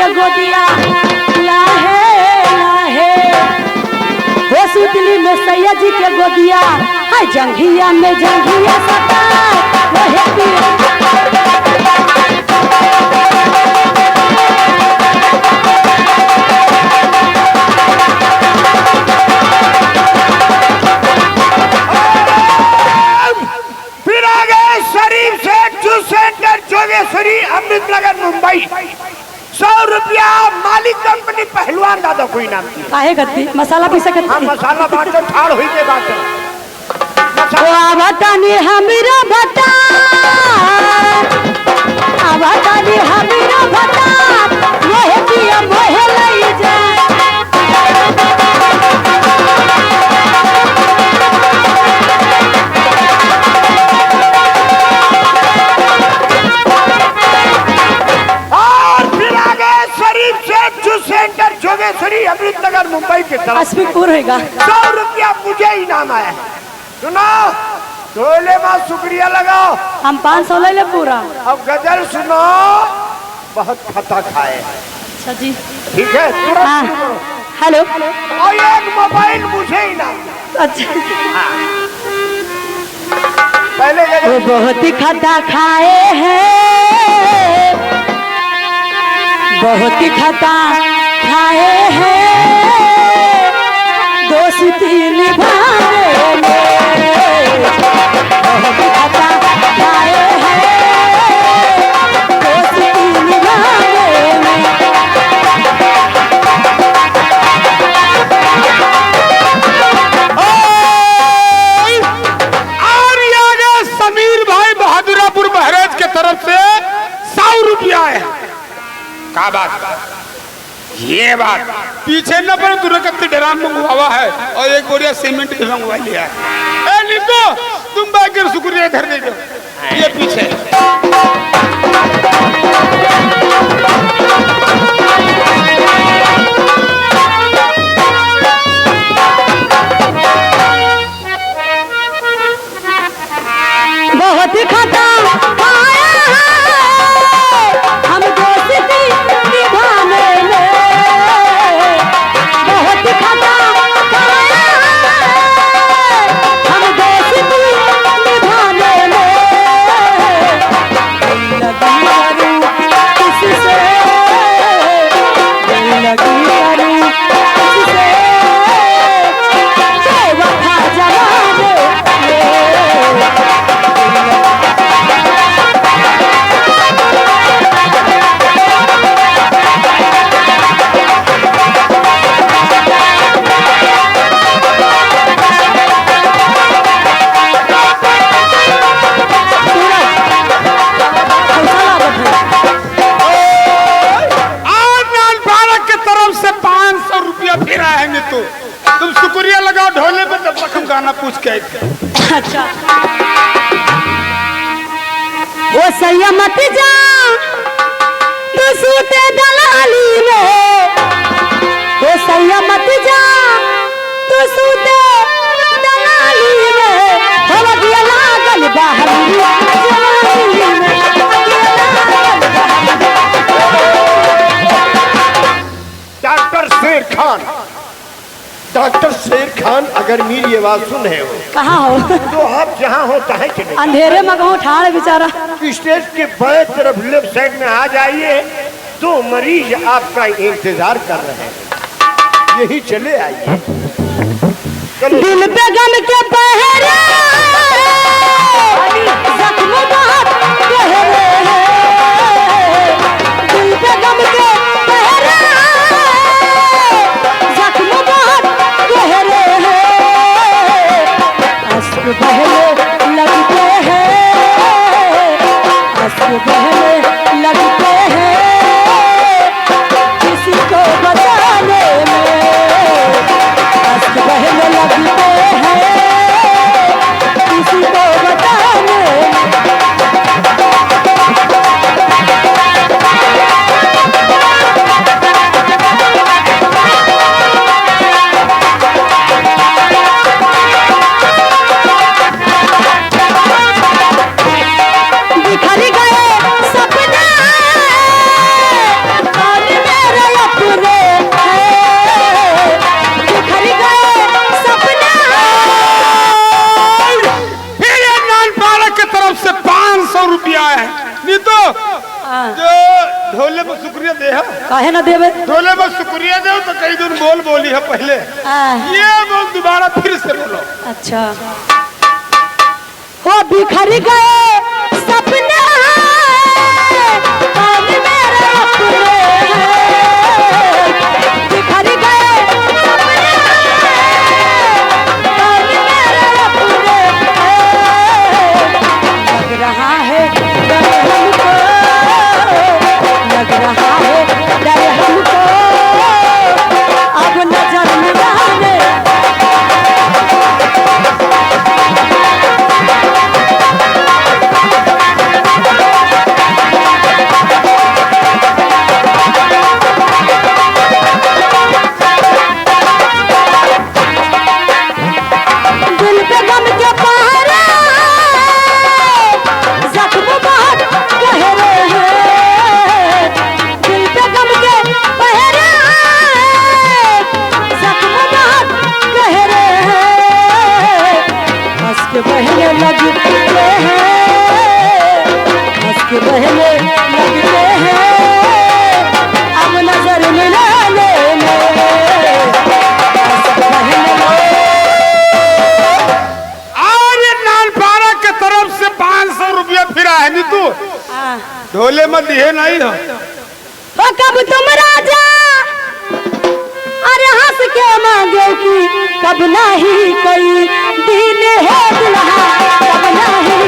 के गोदिया लाहे लाहे, हो सुतली में सैया जी के गोदिया, हाय जंघिया में जंघिया सता वहे पिया। फिर आ गए शरीफ से जूस सेंटर जोगेश्वरी अमृतनगर मुंबई। 100 रुपया मालिक कंपनी पहलवान दादा कोई नाम की काहे करती मसाला पीसा करती। हाँ मसाला बांटो ठाड़ हुई के बात बतानी हमरा बता, बतानी हमरा बता वहे पिया वहे लई जा। सेंटर जोगेश्वरी अमृतनगर मुंबई के तरफ अस्मिकपुर होगा। 100 रुपया मुझे इनाम आया। सुनो टोले में शुक्रिया लगाओ। हम 500 ले ले पूरा। अब गजल सुनो बहुत खता खाए। अच्छा जी ठीक है। हाँ हेलो और एक मोबाइल मुझे इनाम। अच्छा पहले वो बहुत ही खता खाए हैं, बहुत ही खता खाए हैं, दोस्ती निभाने में। बहुत ही खता खाए हैं, दोस्ती निभाने में। और ये आ गए समीर भाई बहादुरापुर बहराइच के तरफ से 100 रुपया है। क्या बात ये बात पीछे न पड़े तूने कत्ती ड्राम मंगवावा है और एक बोरिया सीमेंट भी मंगवा लिया है। ए लिखो तुम बाकी शुक्रिया घर दे दो ये पीछे। बहुत खता हम दोस्ती निभाने में। बहुत खता हम दोस्ती निभाने में। लगी करूं किससे, लगी करूं किससे, बेवफा जमाने में। तुम शुक्रिया लगाओ ढोले पे तब तक हम गाना पूछ के। अच्छा वो सैया मत जा तू सूते दलाली में, वो सैया मत जा तू सूते दलाली में। हो गया लागल बाहरी जवानी में, डॉक्टर शेर खान, डॉक्टर शेर खान अगर मेरी आवाज सुन रहे हो कहाँ हो तो आप जहाँ हो चाहे चले अंधेरे में कहूँ ठाड़ बेचारा। स्टेज के बाएं तरफ लेफ्ट साइड में आ जाइए, 2 मरीज आपका इंतजार कर रहे हैं, यही चले आइए। दिल पे गम के पहरे जख्म बहुत गहरे हैं, दिल पे गम के पहरे जख्म बहुत गहरे हैं। अश्क बहने लगते हैं, अश्क बहने लगते हैं, किसी को बताने में। अश्क बहने लगते हैं, किसी को बताने में। काहे ना देवे? ढोले में शुक्रिया दो तो कई दिन बोली है पहले, ये बोल दोबारा फिर से बोलो। अच्छा। हो बिखर गए सपने काम मेरे अपने, बिखर गए सपने काम मेरे अपने, लग रहा है डर हमको, लग रहा है डर हमको, अब नजर मिलाने बहने लगते हैं, हंस के बहने लगते हैं, अब नजर मिलाने में हंस के बहने और ये नालपारा के तरफ से 500 रुपया फिरा है नी तू ढोले में दिए नहीं हो तो कब तुम राजा अरे हंस के मांगे कि कब नहीं कोई दिन है दुल्हा, कब नहीं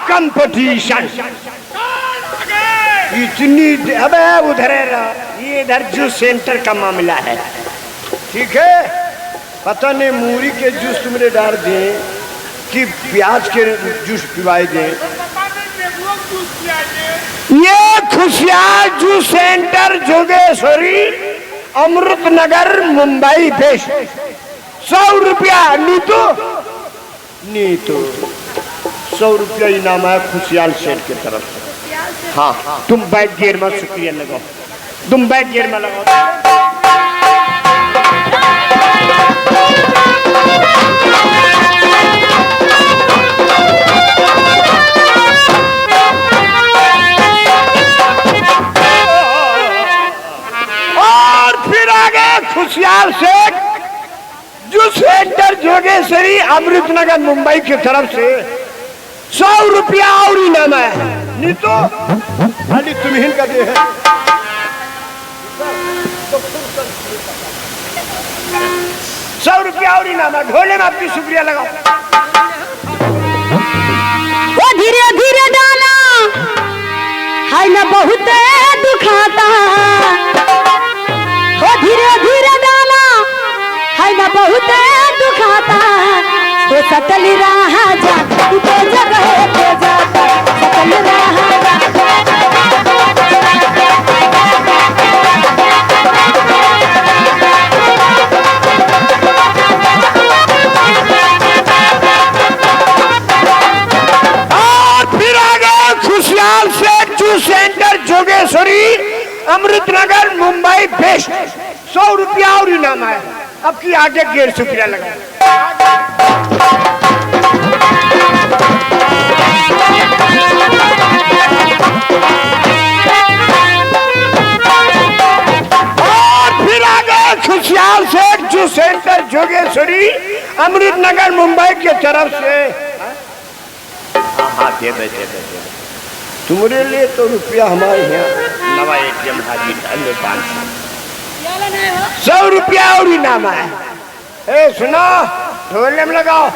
कंपटीशन इतनी, अबे उधर ये इधर जूस सेंटर का मामला है, ठीक है? पता नहीं मूरी के जूस तुमने डाल दे कि प्याज के जूस पिवाए दे। ये खुशियार जूस सेंटर जोगेश्वरी अमृत नगर मुंबई पेश 100 रुपया नीतू 100 रुपया इनाम है खुशियाल सेठ की तरफ से। हाँ तुम बैक गियर में शुक्रिया लगाओ, तुम बैक गियर में लगाओ। और फिर आगे खुशियाल सेठ जो सेंटर जोगेश्वरी अमृतनगर मुंबई की तरफ से 100 रुपया और इनाम है। नहीं तो खाली तुम ही का दे है। 100 रुपया और इनाम है। ढोले में आपकी शुक्रिया लगाओ। वो धीरे धीरे डाला है न बहुत दुखाता, वो धीरे धीरे डाला है न बहुत दुखाता, वो सकल रहा जा ते जगह पे जाता, सकल रहा जा। और फिर आगे खुशियाल सेठ juice centre Jogeshwari Amritnagar Mumbai best 100 रुपया और इनाम है। अब की आगे 150 रुपया लगा। और फिर आगे खुशियाल सेठ जूस सेंटर जोगेश्वरी अमृतनगर मुंबई की तरफ से। हाँ दे दे दे दे तुम्हारे लिए तो रुपया हमारे यहाँ नवा एटीएम हाजी 100 रुपया और इनाम है। ए सुनो ढोले में लगाओ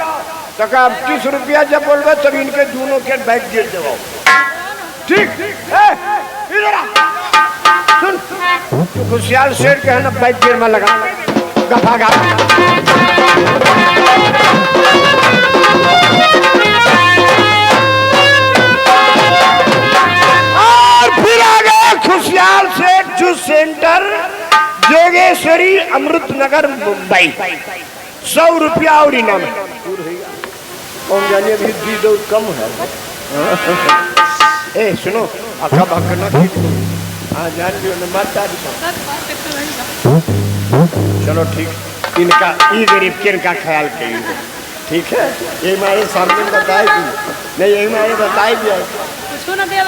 तो 30 रुपया जब बोलबे तब इनके दोनों के बैग गिर दो। ठीक है इधर सुन खुशियाल शेर के है ना बैग गिर में लगा गफा गा। विशाल सेठ जूस सेंटर, जोगेश्वरी, अमृत नगर, मुंबई। 100 रुपया और इनाम है। कौन जाने अभी दी दो कम है। ए सुनो, अका बकना हाँ जान लियो न माता दी। चलो ठीक, इनका ये गरीब के इनका ख्याल करिए, ठीक है। ये हमारे सामने बताएगी नहीं, ये हमारे बताएगी। कुछ ना दे